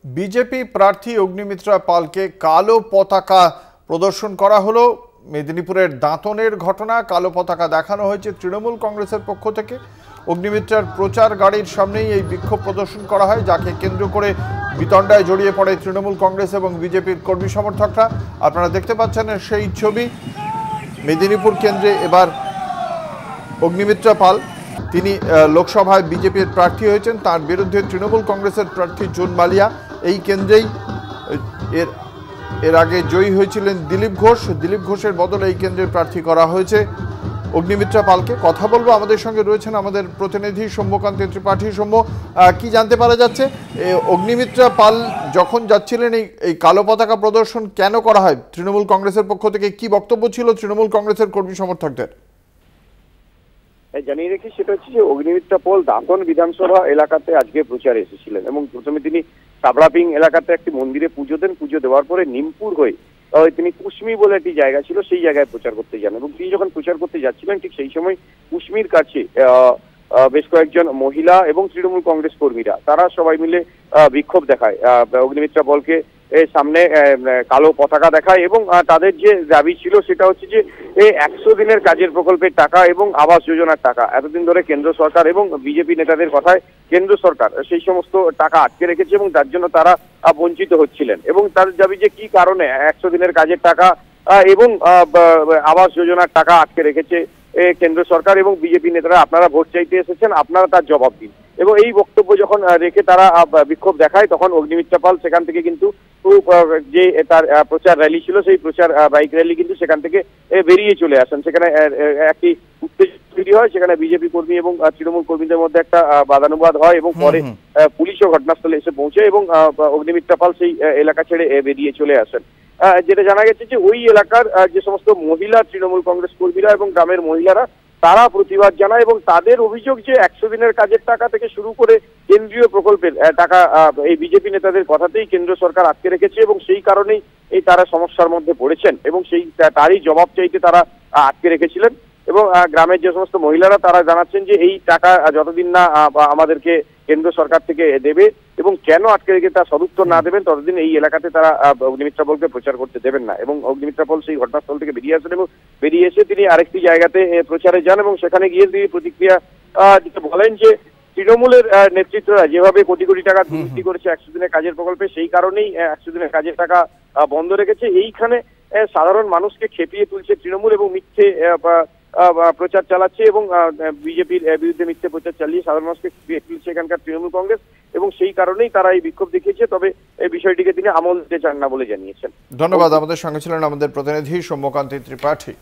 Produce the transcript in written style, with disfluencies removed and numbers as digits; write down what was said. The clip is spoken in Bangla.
বিজেপি প্রার্থী অগ্নিমিত্রা পালকে কালো পতাকা প্রদর্শন করা হলো। মেদিনীপুরের দাঁতনের ঘটনা। কালো পতাকা দেখানো হয়েছে তৃণমূল কংগ্রেসের পক্ষ থেকে। অগ্নিমিত্রার প্রচার গাড়ির সামনেই এই বিক্ষোভ প্রদর্শন করা হয়, যাকে কেন্দ্র করে বিতণ্ডায় জড়িয়ে পড়ে তৃণমূল কংগ্রেস এবং বিজেপির কর্মী সমর্থকরা। আপনারা দেখতে পাচ্ছেন সেই ছবি। মেদিনীপুর কেন্দ্রে এবার অগ্নিমিত্রা পাল, তিনি লোকসভায় বিজেপির প্রার্থী হয়েছেন। তার বিরুদ্ধে তৃণমূল কংগ্রেসের প্রার্থী জুন মালিয়া। এই কেন্দ্রেই এর আগে জয়ী হয়েছিলেন দিলীপ ঘোষ। দিলীপ ঘোষের বদলে এই কেন্দ্রের প্রার্থী করা হয়েছে অগ্নিমিত্রা পালকে। কথা বলবো, আমাদের সঙ্গে রয়েছেন আমাদের প্রতিনিধি সৌম্যকান্ত ত্রিপাঠী। সৌম্য, কি জানতে পারা যাচ্ছে? অগ্নিমিত্রা পাল যখন যাচ্ছিলেন, এই কালো পতাকা প্রদর্শন কেন করা হয় তৃণমূল কংগ্রেসের পক্ষ থেকে? কি বক্তব্য ছিল তৃণমূল কংগ্রেসের কর্মী সমর্থকদের? জানিয়ে রেখি, সেটা হচ্ছে যে অগ্নিমিত্রা পাল দাঁতন বিধানসভা এলাকাতে আজকে প্রচারে এসেছিলেন এবং প্রথমে তিনি সাবড়াপিং এলাকাতে একটি মন্দিরে পুজো দেন। পুজো দেওয়ার পরে নিমপুর হয়ে তিনি কুশমি বলে একটি জায়গা ছিল, সেই জায়গায় প্রচার করতে যান এবং তিনি যখন প্রচার করতে যাচ্ছিলেন ঠিক সেই সময় কুশমির কাছে বেশ কয়েকজন মহিলা এবং তৃণমূল কংগ্রেস কর্মীরা তারা সবাই মিলে বিক্ষোভ দেখায়। অগ্নিমিত্রা পালকে সামনে কালো পতাকা দেখায় এবং তাদের যে দাবি ছিল সেটা হচ্ছে যে 100 দিনের কাজের প্রকল্পের টাকা এবং আবাস যোজনার টাকা এতদিন ধরে কেন্দ্র সরকার এবং বিজেপি নেতাদের কথায় কেন্দ্র সরকার সেই সমস্ত টাকা আটকে রেখেছে এবং তার জন্য তারা বঞ্চিত হচ্ছিলেন। এবং তার দাবি যে কি কারণে 100 দিনের কাজের টাকা এবং আবাস যোজনার টাকা আটকে রেখেছে কেন্দ্র সরকার এবং বিজেপি নেতারা, আপনারা ভোট চাইতে এসেছেন, আপনারা তার জবাব দিন। এবং এই বক্তব্য যখন রেখে তারা বিক্ষোভ দেখায়, তখন অগ্নিমিত্রা পাল সেখান থেকে কিন্তু যে তার প্রচার র্যালি ছিল, সেই প্রচার বাইক র্যালি কিন্তু সেখান থেকে বেরিয়ে চলে আসেন। সেখানে একটি উত্তেজনা তৈরি হয়, সেখানে বিজেপি কর্মী এবং তৃণমূল কর্মীদের মধ্যে একটা বাদানুবাদ হয় এবং পরে পুলিশও ঘটনাস্থলে এসে পৌঁছে এবং অগ্নিমিত্রা পাল সেই এলাকা ছেড়ে বেরিয়ে চলে আসেন। যেটা জানা গেছে যে ওই এলাকার যে সমস্ত মহিলা তৃণমূল কংগ্রেস কর্মীরা এবং গ্রামের মহিলারা তারা প্রতিবাদ জানায় এবং তাদের অভিযোগ যে 100 দিনের কাজের টাকা থেকে শুরু করে কেন্দ্রীয় প্রকল্পের টাকা এই বিজেপি নেতাদের কথাতেই কেন্দ্র সরকার আটকে রেখেছে এবং সেই কারণেই এই তারা সমস্যার মধ্যে পড়েছেন এবং সেই তারই জবাব চাইতে তারা আটকে রেখেছিলেন। এবং গ্রামের যে সমস্ত মহিলারা তারা জানাচ্ছেন যে এই টাকা যতদিন না আমাদেরকে কেন্দ্র সরকার থেকে দেবে এবং কেন আটকে রেখে তার সদুত্তর না দেবেন, ততদিন এই এলাকাতে তারা অগ্নিমিত্রা পালকে প্রচার করতে দেবেন না। এবং অগ্নিমিত্রা পাল সেই ঘটনাস্থল থেকে বেরিয়ে আসেন এবং বেরিয়ে এসে তিনি আরেকটি জায়গাতে প্রচারে যান এবং সেখানে গিয়ে তিনি প্রতিক্রিয়া বলেন যে তৃণমূলের নেতৃত্বরা যেভাবে কোটি কোটি টাকা দুর্নীতি করেছে 100 দিনের কাজের প্রকল্পে, সেই কারণেই 100 দিনের কাজের টাকা বন্ধ রেখেছে। এইখানে সাধারণ মানুষকে খেপিয়ে তুলছে তৃণমূল এবং মিথ্যে প্রচার চালাচ্ছে এবং বিজেপির বিরুদ্ধে মিথ্যে প্রচার চালিয়ে সাধারণ মানুষকে তুলছে এখানকার তৃণমূল কংগ্রেস এবং সেই কারণেই তারা এই বিক্ষোভ দেখিয়েছে। তবে এই বিষয়টিকে তিনি আমল দিতে চান না বলে জানিয়েছেন। ধন্যবাদ। আমাদের সঙ্গে ছিলেন আমাদের প্রতিনিধি সৌম্যকান্ত ত্রিপাঠী।